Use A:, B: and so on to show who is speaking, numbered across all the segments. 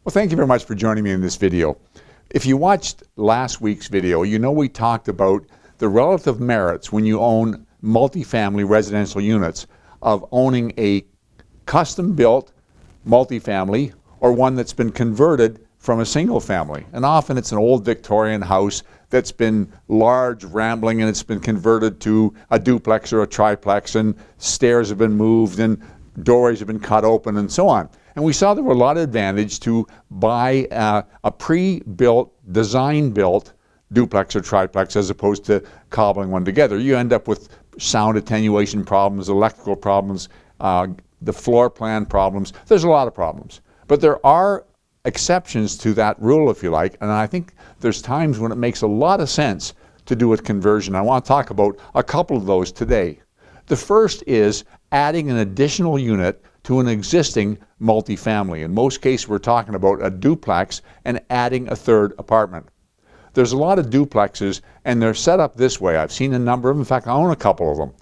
A: Well, thank you very much for joining me in this video. If you watched last week's video, you know we talked about the relative merits when you own multifamily residential units of owning a custom-built multifamily or one that's been converted from a single family. And often it's an old Victorian house that's been large, rambling, and it's been converted to a duplex or a triplex, and stairs have been moved and doorways have been cut open and so on. And we saw there were a lot of advantage to buy a pre-built, design-built duplex or triplex as opposed to cobbling one together. You end up with sound attenuation problems, electrical problems, the floor plan problems. There's a lot of problems. But there are exceptions to that rule, if you like, and I think there's times when it makes a lot of sense to do a conversion. I want to talk about a couple of those today. The first is adding an additional unit to an existing multifamily. In most cases, we're talking about a duplex and adding a third apartment. There's a lot of duplexes, and they're set up this way. I've seen a number of them. In fact, I own a couple of them.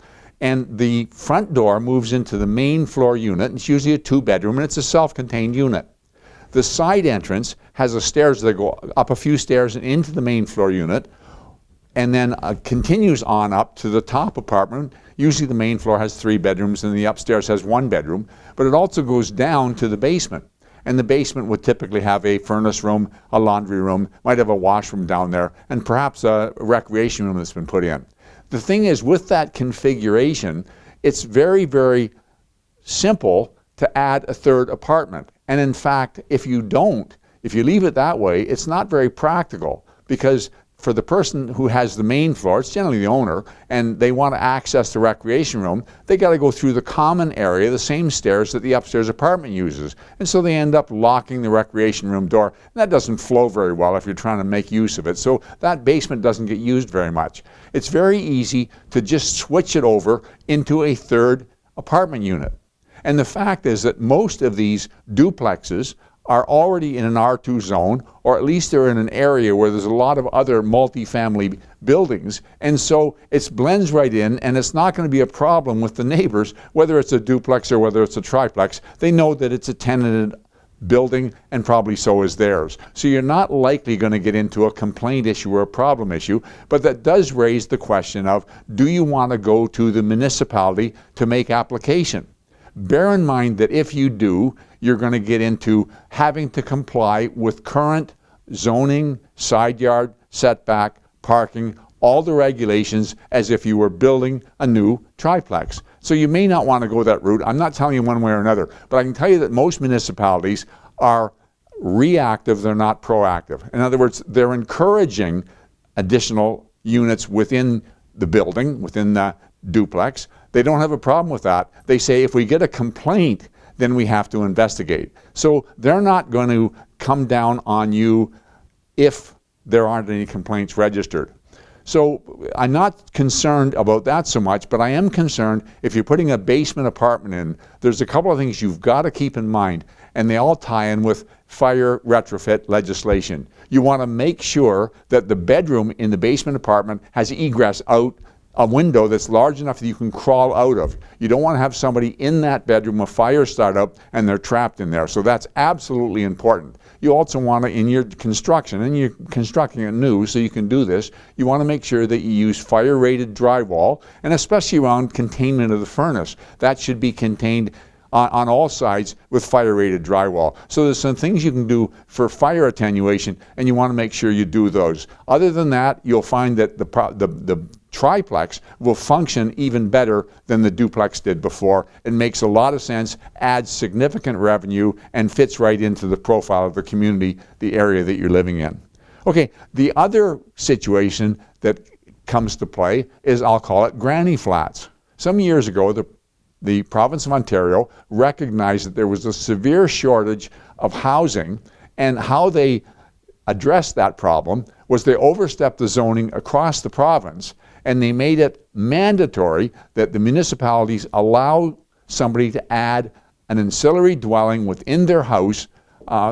A: And the front door moves into the main floor unit. It's usually a two-bedroom, and it's a self-contained unit. The side entrance has a stairs that go up a few stairs and into the main floor unit, and then continues on up to the top apartment. Usually the main floor has 3 bedrooms and the upstairs has 1 bedroom, but it also goes down to the basement. And the basement would typically have a furnace room, a laundry room, might have a washroom down there, and perhaps a recreation room that's been put in. The thing is, with that configuration, it's very, very simple to add a third apartment. And in fact, if you leave it that way, it's not very practical, because for the person who has the main floor, it's generally the owner, and they want to access the recreation room, they got to go through the common area, the same stairs that the upstairs apartment uses. And so they end up locking the recreation room door. And that doesn't flow very well if you're trying to make use of it. So that basement doesn't get used very much. It's very easy to just switch it over into a third apartment unit. And the fact is that most of these duplexes are already in an R2 zone, or at least they're in an area where there's a lot of other multifamily buildings. And so it blends right in, and it's not going to be a problem with the neighbors, whether it's a duplex or whether it's a triplex. They know that it's a tenanted building, and probably so is theirs. So you're not likely going to get into a complaint issue or a problem issue, but that does raise the question of, do you want to go to the municipality to make application? Bear in mind that if you do, you're going to get into having to comply with current zoning, side yard, setback, parking, all the regulations as if you were building a new triplex. So you may not want to go that route. I'm not telling you one way or another, but I can tell you that most municipalities are reactive, they're not proactive. In other words, they're encouraging additional units within the building, within the duplex. They don't have a problem with that. They say if we get a complaint, then we have to investigate. So they're not going to come down on you if there aren't any complaints registered. So I'm not concerned about that so much, but I am concerned if you're putting a basement apartment in, there's a couple of things you've got to keep in mind, and they all tie in with fire retrofit legislation. You want to make sure that the bedroom in the basement apartment has egress out, a window that's large enough that you can crawl out of. You don't want to have somebody in that bedroom, a fire start up, and they're trapped in there. So that's absolutely important. You also want to, in your construction, and you're constructing it new, so you can do this, you want to make sure that you use fire-rated drywall, and especially around containment of the furnace. That should be contained on all sides with fire-rated drywall. So there's some things you can do for fire attenuation, and you want to make sure you do those. Other than that, you'll find that the triplex will function even better than the duplex did before. It makes a lot of sense, adds significant revenue, and fits right into the profile of the community, the area that you're living in. Okay, the other situation that comes to play is, I'll call it granny flats. Some years ago, the province of Ontario recognized that there was a severe shortage of housing, and how they addressed that problem was they overstepped the zoning across the province, and they made it mandatory that the municipalities allow somebody to add an ancillary dwelling within their house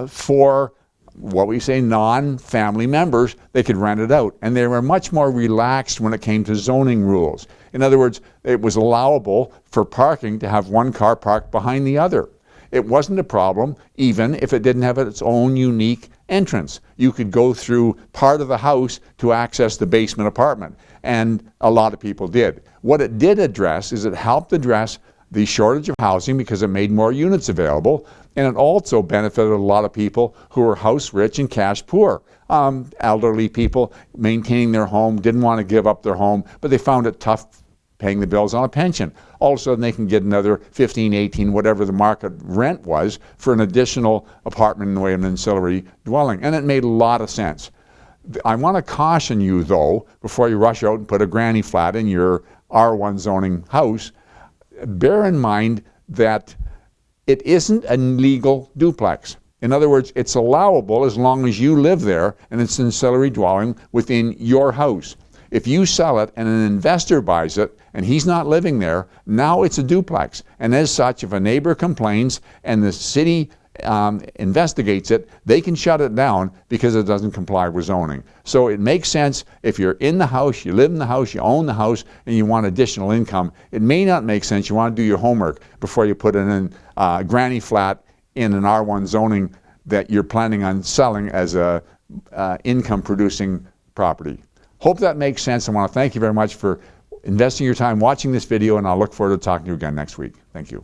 A: for what we say non-family members. They could rent it out, and they were much more relaxed when it came to zoning rules. In other words, it was allowable for parking to have one car parked behind the other. It wasn't a problem even if it didn't have its own unique entrance. You could go through part of the house to access the basement apartment, and a lot of people did. What it did address is it helped address the shortage of housing because it made more units available, and it also benefited a lot of people who were house rich and cash poor. Elderly people maintaining their home, didn't want to give up their home, but they found it tough paying the bills on a pension. All of a sudden they can get another 15, 18, whatever the market rent was for an additional apartment in the way of an ancillary dwelling. And it made a lot of sense. I want to caution you though, before you rush out and put a granny flat in your R1 zoning house, bear in mind that it isn't a legal duplex. In other words, it's allowable as long as you live there and it's an ancillary dwelling within your house. If you sell it and an investor buys it and he's not living there, now it's a duplex. And as such, if a neighbor complains and the city investigates it, they can shut it down because it doesn't comply with zoning. So it makes sense if you're in the house, you live in the house, you own the house, and you want additional income. It may not make sense. You want to do your homework before you put in a granny flat in an R1 zoning that you're planning on selling as a income producing property. Hope that makes sense. I want to thank you very much for investing your time watching this video, and I'll look forward to talking to you again next week. Thank you.